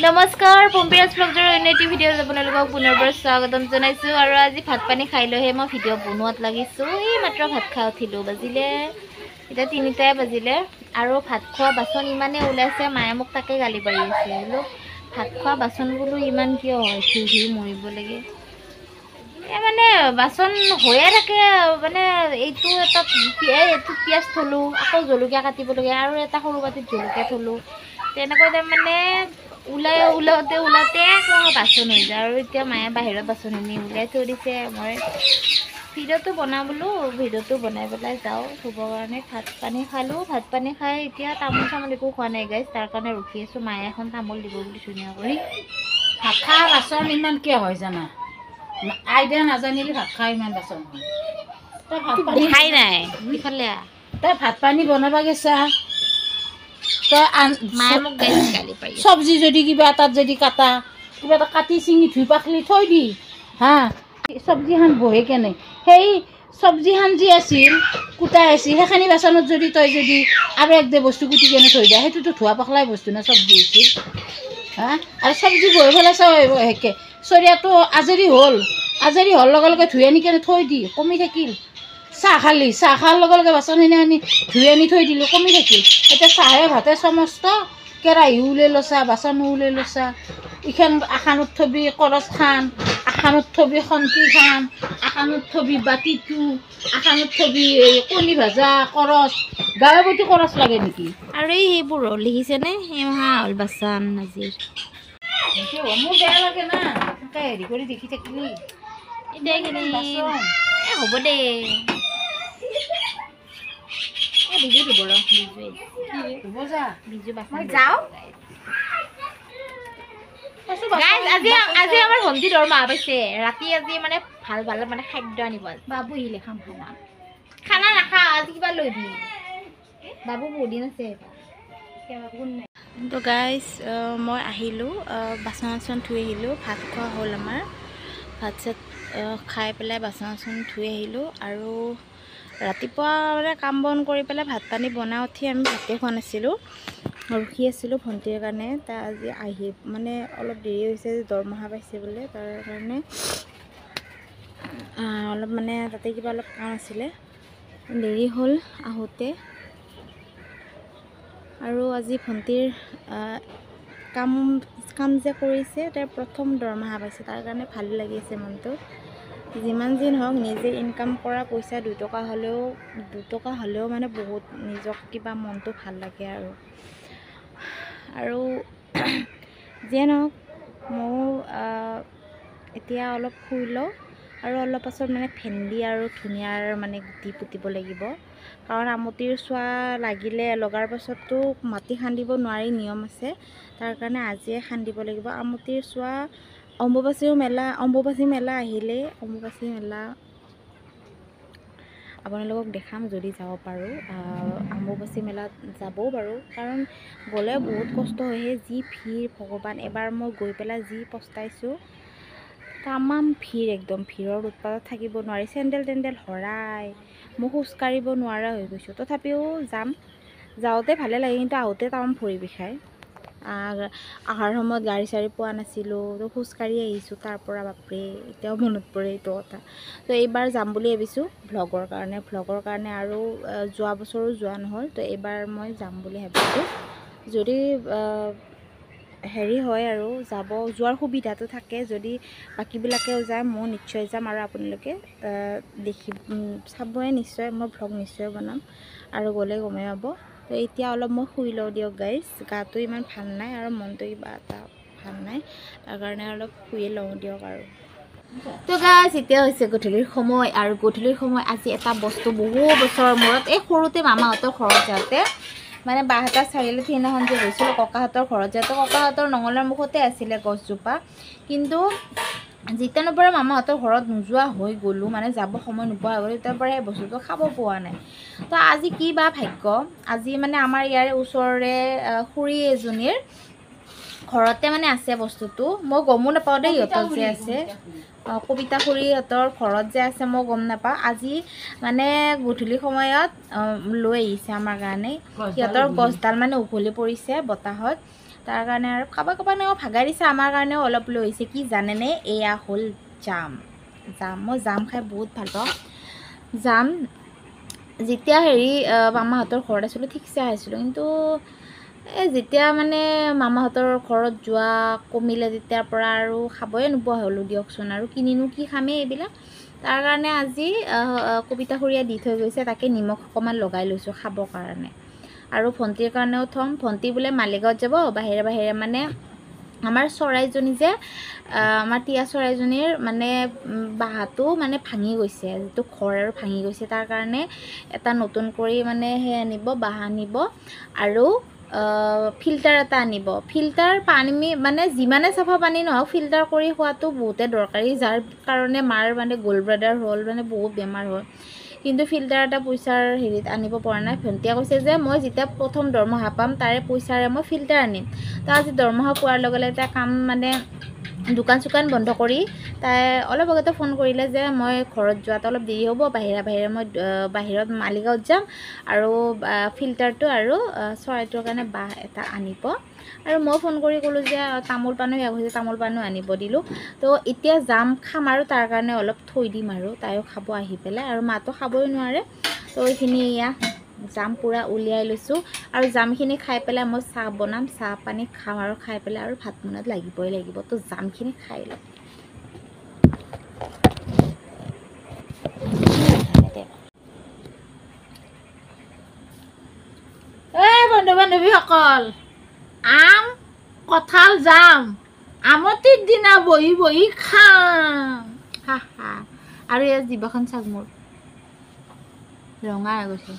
নমস্কাৰ পম্পিৰাজ ব্লগৰ অন্য ভিডিঅ'ত আপোনালোকক পুনৰবাৰ স্বাগতম জনাইছোঁ আৰু আজি ভাত পানী খাই লৈহে মই ভিডিঅ' বনোৱাত লাগিছোঁ। এই মাত্ৰ ভাত খাই উঠিলোঁ, বাজিলে এতিয়া 3টাই বাজিলে আৰু ভাত খোৱা বাচন ইমানেই ওলাইছে, মায়ে মোক তাকে গালি পাৰি আছে। বোলো ভাত খোৱা বাচন বোলো ইমান কিয় হয়, ঘূৰি মৰিব লাগে। মানে বাচন হৈয়ে থাকে, মানে এইটো এটা এইটো পিঁয়াজ থলোঁ, আকৌ জলকীয়া কাটিবলগীয়া আৰু এটা সৰু বাটিত জলকীয়া থলোঁ, তেনেকৈ তাৰমানে ওলাওঁতে বাচন হৈ যায়। আৰু এতিয়া মায়ে বাহিৰত বাচনখিনি ওলাই থৈ দিছে। মই ভিডিঅ'টো বনাওঁ বোলো, ভিডিঅ'টো বনাই পেলাই যাওঁ ধুবৰ কাৰণে। ভাত পানী খালোঁ, ভাত পানী খাই এতিয়া তামোল চামোল একো খোৱা নাই গাইজ, তাৰ কাৰণে ৰখি আছোঁ। মায়ে এখন তামোল দিব বুলি ধুনীয়া কৰি। ভাত খোৱা বাচন ইমান কিয় হয় জানা? আইডিয়া নাজানিলে ভাত খোৱা ইমান বাচন হয়। তই ভাত পানী দেখাই নাই ইফালে, তই ভাত পানী বনাব গৈছা, তই মায়ে মোক গালি পাৰি আছে। চব্জি যদি কিবা এটাত যদি কাটা, কিবা এটা কাটি চিঙি ধুই পাখলি থৈ দি হা, চব্জিখন বহে কেনে সেই চব্জিখন যি আছিল কুটাই আছিল, সেইখিনি বাচনত যদি তই যদি আৰু একদে বস্তু কুটি কেনে থৈ দিয়া, সেইটোতো ধোৱা পখলাই বস্তু না চব্জি আছিল হা। আৰু চব্জি বহি পেলাই সেকে চৰিয়াটো আজৰি হ'ল লগে লগে ধুই আনি কেনে থৈ দি কমি থাকিল। চাহ খালি, চাহ খোৱাৰ লগে লগে বাচনখিনি আনি ধুই আনি থৈ দিলোঁ, কমি থাকিল। এতিয়া চাহে ভাতে সমস্ত কেৰাহী ওলাই লৈছা, বাচনো ওলাই লৈছা, ইখান আখানত থবি কৰচ খান, আখানত থবি খন্তি খান, আখানত থবি বাতিটো, আখানত থবি কণী ভাজা কৰচ। গাঁৱে প্ৰতি কৰচ লাগে নেকি? আৰু এই সেইবোৰ হ'ল দেখিছেনে, সেই হ'ল বাচন আজিৰ। মোৰ বেয়া লাগে না এনেকৈ হেৰি কৰি দেখি থাকিলি। হ'ব দে, বিজু দিব ৰ, বিজু বাচন যাওঁ। আজি আমাৰ ভণ্টি দৰমহা পাইছে, ৰাতি আজি মানে ভাল মানে খাদ্য আনিব। বাবু আহিলে খাম খানা নাখা, আজি কিবা লৈবি। বাবু বহুত দিন আছে। তো গাইজ মই আহিলোঁ, বাচন ধুই আহিলোঁ, ভাত খোৱা হ'ল আমাৰ। ভাত চাত খাই পেলাই বাচন ধুই আহিলোঁ আৰু ৰাতিপুৱা মানে কাম বন কৰি পেলাই ভাত পানী বনাই উঠি আমি ভাতে খোৱা নাছিলোঁ, ৰখি আছিলোঁ ভণ্টিৰ কাৰণে। তাই আজি আহি মানে অলপ দেৰি হৈছে, দৰমহা পাইছে বোলে, তাৰ কাৰণে অলপ মানে তাতে কিবা অলপ কাম আছিলে, দেৰি হ'ল আহোঁতে। আৰু আজি ভণ্টিৰ কাম যে কৰিছে, তাইৰ প্ৰথম দৰমহা পাইছে, তাৰ কাৰণে ভাল লাগি আছে মনটো। যিমান যি নহওক নিজে ইনকাম কৰা পইচা 2 টকা হ'লেও মানে বহুত নিজক কিবা মনটো ভাল লাগে। আৰু যিয়ে নহওক মোৰ এতিয়া অলপ শুই লওঁ আৰু অলপ পাছত মানে ভেন্দি আৰু ধনিয়াৰ মানে গুটি পুতিব লাগিব, কাৰণ আমটিৰ চোৱা লগাৰ পাছততো মাটি খান্দিব নোৱাৰি, নিয়ম আছে। তাৰ কাৰণে আজিয়ে খান্দিব লাগিব। আমটিৰ চোৱা অম্বুবাচী মেলা আহিলে, অম্বুবাচী মেলা আপোনালোকক দেখাম যদি যাব পাৰোঁ। অম্বুবাচী মেলাত যাবও পাৰোঁ, কাৰণ গ'লে বহুত কষ্ট হয়, যি ভিৰ ভগৱান। এবাৰ মই গৈ পেলাই যি পস্তাইছোঁ, তামাম ভিৰ, একদম ভিৰৰ উৎপাতত থাকিব নোৱাৰি, চেণ্ডেল টেণ্ডেল হৰাই মই খোজকাঢ়িব নোৱাৰা হৈ গৈছোঁ। তথাপিও যাওঁতে ভালে লাগে, কিন্তু আহোঁতে তামাম ভৰি বিষায়। অহাৰ সময়ত গাড়ী চাড়ী পোৱা নাছিলোঁ, তো খোজকাঢ়ি আহিছোঁ তাৰ পৰা। বাপৰে, এতিয়াও মনত পৰে এইটো কথা। তো এইবাৰ যাম বুলি ভাবিছোঁ ভ্লগৰ কাৰণে, আৰু যোৱা বছৰো যোৱা নহ'ল, তো এইবাৰ মই যাম বুলি ভাবিছোঁ। যদি হেৰি হয় আৰু যোৱাৰ সুবিধাটো থাকে, যদি বাকীবিলাকেও যায়, মই নিশ্চয় যাম। আৰু আপোনালোকে চাবই নিশ্চয়, মই ভ্লগ নিশ্চয় বনাম আৰু গ'লে গমেই পাব। তো এতিয়া অলপ মই শুই লওঁ দিয়ক গাইজ, গাটো ইমান ভাল নাই আৰু মনটো কিবা এটা ভাল নাই, তাৰ কাৰণে অলপ শুয়ে লওঁ দিয়ক। আৰু তো গাইজ এতিয়া হৈছে গধূলিৰ সময়, আৰু গধূলিৰ সময় আজি এটা বস্তু বহু বছৰৰ মূৰত, এই সৰুতে মামাহঁতৰ ঘৰত যাওঁতে, মানে বাহঁতৰ চাৰিআলিত সেইদিনাখন যে গৈছিলোঁ ককাহঁতৰ ঘৰত যাওঁতে, ককাহঁতৰ নঙলাৰ মুখতে আছিলে গছজোপা, কিন্তু যেতিয়াৰ পৰা মামাহঁতৰ ঘৰত নোযোৱা হৈ গ'লোঁ, মানে যাব সময় নোপোৱা হৈ গ'লোঁ, তেতিয়াৰ পৰা সেই বস্তুটো খাব পোৱা নাই। তো আজি কি বা ভাগ্য, আজি মানে আমাৰ ইয়াৰে ওচৰৰে খুৰী এজনীৰ ঘৰতে মানে আছে বস্তুটো, মই গমো নাপাওঁ দেই সিহঁতৰ যে আছে, কবিতা খুৰীহঁতৰ ঘৰত যে আছে মই গম নাপাওঁ। আজি মানে গধূলি সময়ত লৈ আহিছে আমাৰ কাৰণে, সিহঁতৰ গছডাল মানে উঘলি পৰিছে বতাহত, তাৰ কাৰণে আৰু কাৰোবাক ভাগাই দিছে, আমাৰ কাৰণেও অলপ লৈ আহিছে। কি জানেনে, এয়া হ'ল জাম। মই জাম খাই বহুত ভাল পাওঁ। জাম যেতিয়া মামাহঁতৰ ঘৰত আছিলোঁ ঠিকছে খাইছিলোঁ, কিন্তু যেতিয়া মানে মামাহঁতৰ ঘৰত যোৱা কমিলে তেতিয়াৰ পৰা আৰু খাবই নোপোৱা হ'লোঁ দিয়কচোন। আৰু কিনিনো কি খামেই এইবিলাক। তাৰ কাৰণে আজি কবিতা খুৰীয়ে দি থৈ গৈছে, তাকে নিমখ অকণমান লগাই লৈছোঁ খাবৰ কাৰণে। আৰু ভণ্টিৰ কাৰণেও থ'ম। ভণ্টি বোলে মালিগাঁৱত যাব, বাহিৰে মানে আমাৰ চৰাইজনী যে আমাৰ টিয়া চৰাইজনীৰ মানে বাঁহটো মানে ভাঙি গৈছে, যিটো ঘৰ আৰু ভাঙি গৈছে। তাৰ কাৰণে এটা নতুন কৰি মানে আনিব, বাঁহ আনিব আৰু ফিল্টাৰ এটা আনিব। ফিল্টাৰ পানী মানে যিমানে চাফা পানী নহওক ফিল্টাৰ কৰি খোৱাটো বহুতে দৰকাৰী, যাৰ কাৰণে মাৰ মানে গ'ল্ড ব্লাডাৰ হ'ল, মানে বহুত বেমাৰ হ'ল। কিন্তু ফিল্টাৰ এটা পইচাৰ হেৰিত আনিব পৰা নাই। ভণ্টিয়ে কৈছে যে মই যেতিয়া প্ৰথম দৰমহা পাম তাৰে পইচাৰে মই ফিল্টাৰ আনিম। তো আজি দৰমহা পোৱাৰ লগে লগে তাই কাম মানে দোকান চোকান বন্ধ কৰি তাই অলপ আগতে ফোন কৰিলে যে মই ঘৰত যোৱাত অলপ দেৰি হ'ব, বাহিৰে মই বাহিৰত মালিগাঁৱত যাম আৰু ফিল্টাৰটো আৰু চৰাইটোৰ কাৰণে বাঁহ এটা আনিব। আৰু মই ফোন কৰি ক'লোঁ যে তামোল পাণো শেষ হৈছে, তামোল পাণো আনিব দিলোঁ। তো এতিয়া জাম খাম আৰু তাৰ কাৰণে অলপ থৈ দিম আৰু তাইও খাব আহি পেলাই, আৰু মাতো খাবই নোৱাৰে। তো এইখিনি এয়া জাম পূৰা উলিয়াই লৈছোঁ, আৰু জামখিনি খাই পেলাই মই চাহ বনাম, চাহ পানী খাম আৰু খাই পেলাই আৰু ভাত বনাত লাগিবই লাগিব। তো জামখিনি খাই লওঁ। বন্ধু বান্ধৱীসকল, আম কঁঠাল জাম আমটিৰ দিনা বহি খাম। আৰু ইয়াৰ জিভাখন চাওক, মোৰ ৰঙা হৈ গৈছে।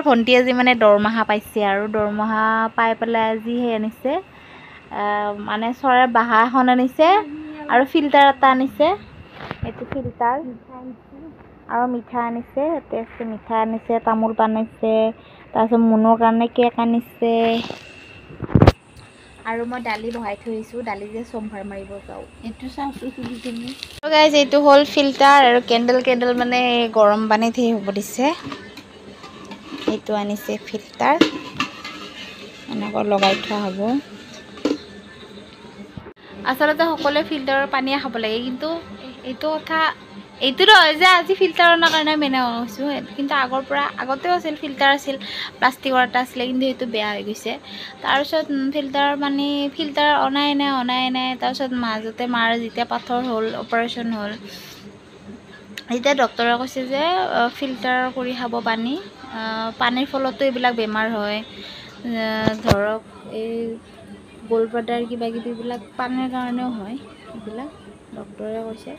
ভণ্টি আজি মানে দৰমহা পাইছে, আৰু দৰমহা পাই পেলাই আজি আনিছে মানে চৰাইৰ বাঁহ এখন আনিছে আৰু ফিল্টাৰ এটা আনিছে। এইটো ফিল্টাৰ আৰু মিঠা আনিছে, ইয়াতে আছে মিঠা আনিছে, তামোল পাণ আনিছে, তাৰপিছত মুনুৰ কাৰণে কেক আনিছে। আৰু মই দালি বহাই থৈ আহিছোঁ, দালি যে চম্ভাৰ মাৰিব যাওঁ। এইটো চাওঁচোন খুলি কিনি। গাইজ, এইটো হ'ল ফিল্টাৰ আৰু কেণ্ডেল মানে গৰম পানীত হ'ব দিছে। এইটো আনিছে ফিল্টাৰ, এনেকৈ লগাই থোৱা হ'ব। আচলতে সকলোৱে ফিল্টাৰৰ পানীয়ে খাব লাগে, কিন্তু এইটো কথা এইটো নহয় যে আজি ফিল্টাৰ অনাৰ কাৰণে মেনা হৈছোঁ। কিন্তু আগতেও আছিল, ফিল্টাৰ আছিল, প্লাষ্টিকৰ এটা আছিলে, কিন্তু সেইটো বেয়া হৈ গৈছে। তাৰপিছত ফিল্টাৰ অনাই নাই। তাৰপিছত মাজতে মাৰ যেতিয়া পাথৰ হ'ল, অপাৰেশ্যন হ'ল, এতিয়া ডক্টৰে কৈছে যে ফিল্টাৰ কৰি খাব পানীৰ ফলতো এইবিলাক বেমাৰ হয়। ধৰক এই গ'ল্ড ব্লাডাৰ কিবাকিবিবিলাক পানীৰ কাৰণেও হয়, এইবিলাক ডক্টৰে কৈছে।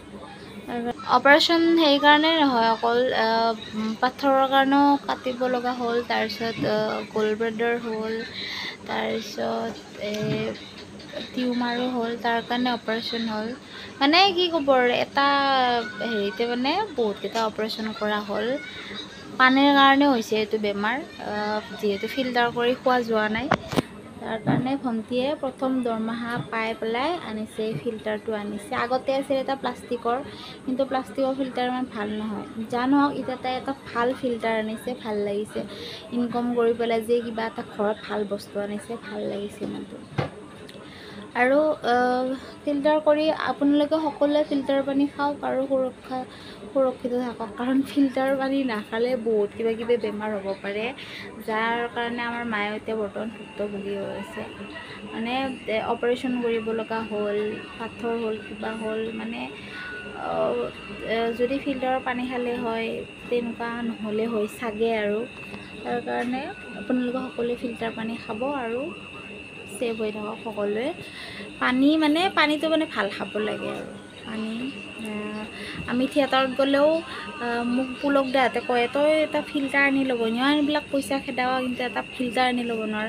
অপাৰেশ্যন সেইকাৰণে নহয়, অকল পাথৰৰ কাৰণেও কাটিব লগা হ'ল। তাৰপিছত গ'ল্ড ব্লাডাৰ হ'ল, তাৰপিছত টিউমাৰো হ'ল, তাৰ কাৰণে অপাৰেশ্যন হ'ল। মানে কি ক'ব আৰু, এটা হেৰিতে মানে বহুতকেইটা অপাৰেশ্যন কৰা হ'ল। পানীৰ কাৰণেও হৈছে এইটো বেমাৰ, যিহেতু ফিল্টাৰ কৰি খোৱা যোৱা নাই। তাৰ কাৰণে ভণ্টিয়ে প্ৰথম দৰমহা পাই পেলাই আনিছে, এই ফিল্টাৰটো আনিছে। আগতে আছিল এটা প্লাষ্টিকৰ, কিন্তু প্লাষ্টিকৰ ফিল্টাৰ ইমান ভাল নহয়। যা নহওক, এতিয়া তাই এটা ভাল ফিল্টাৰ আনিছে, ভাল লাগিছে। ইনকম কৰি পেলাই যে কিবা এটা ঘৰত ভাল বস্তু আনিছে, ভাল লাগিছে মনটো। আৰু ফিল্টাৰ কৰি আপোনালোকে সকলোৱে ফিল্টাৰ পানী খাওক আৰু সুৰক্ষিত থাকক, কাৰণ ফিল্টাৰ পানী নাখালে বহুত কিবাকিবি বেমাৰ হ'ব পাৰে, যাৰ কাৰণে আমাৰ মায়ে এতিয়া বৰ্তমান ভুক্তভোগী হৈ আছে। মানে অপাৰেশ্যন কৰিব লগা হ'ল, পাথৰ হ'ল, কিবা হ'ল, মানে যদি ফিল্টাৰৰ পানী খালে হয় তেনেকুৱা নহ'লে হয় চাগে। আৰু তাৰ কাৰণে আপোনালোকে সকলোৱে ফিল্টাৰ পানী খাব আৰু ছেভ হৈ থাকক সকলোৱে। পানীটো মানে ভাল খাব লাগে। আৰু পানী আমি থিয়েটাৰত গ'লেও মোক পুলক দাহঁতে কয়, তই এটা ফিল্টাৰ আনি ল'ব, ইমানবিলাক পইচা খেদাৱ, কিন্তু এটা ফিল্টাৰ আনি ল'ব নোৱাৰ।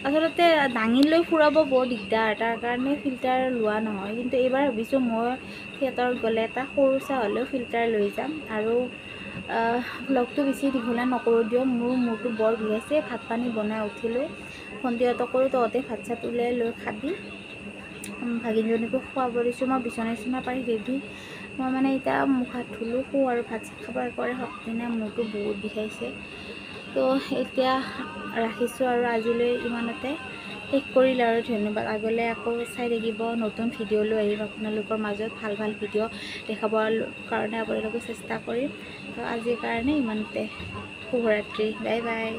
আচলতে দাঙি লৈ ফুৰাব বৰ দিগদাৰ, তাৰ কাৰণে ফিল্টাৰ লোৱা নহয়। কিন্তু এইবাৰ ভাবিছোঁ মই থিয়েটাৰত গ'লে এটা সৰু চাই হ'লেও ফিল্টাৰ লৈ যাম। আৰু ভ্লগটো বেছি দীঘলীয়া নকৰোঁ দিয়ক, মোৰ মূৰটো বৰ বিষাইছে। ভাত পানী বনাই উঠিলোঁ, ভণ্টিহঁতক ক'লোঁ তহঁতে ভাত চাত উলিয়াই লৈ খাবি। ভাগিনজনীকো খুৱাব দিছোঁ। মই বিচনা চিচনা পাৰি ৰেডি। মই মানে এতিয়া মুখ হাত ধুলোঁ, শুওঁ আৰু ভাত চাত খাব কৰে শক্তি নাই, মূৰটো বহুত বিষাইছে। তো এতিয়া ৰাখিছোঁ আৰু আজিলৈ ইমানতে শেষ কৰিলে আৰু ধন্যবাদ। আগলৈ আকৌ চাই থাকিব, নতুন ভিডিঅ' লৈ আহিম আপোনালোকৰ মাজত, ভাল ভাল ভিডিঅ' দেখাবৰ কাৰণে আপোনালোকে চেষ্টা কৰিম। তো আজিৰ কাৰণে ইমানতে, শুভৰাত্ৰি, বাই বাই।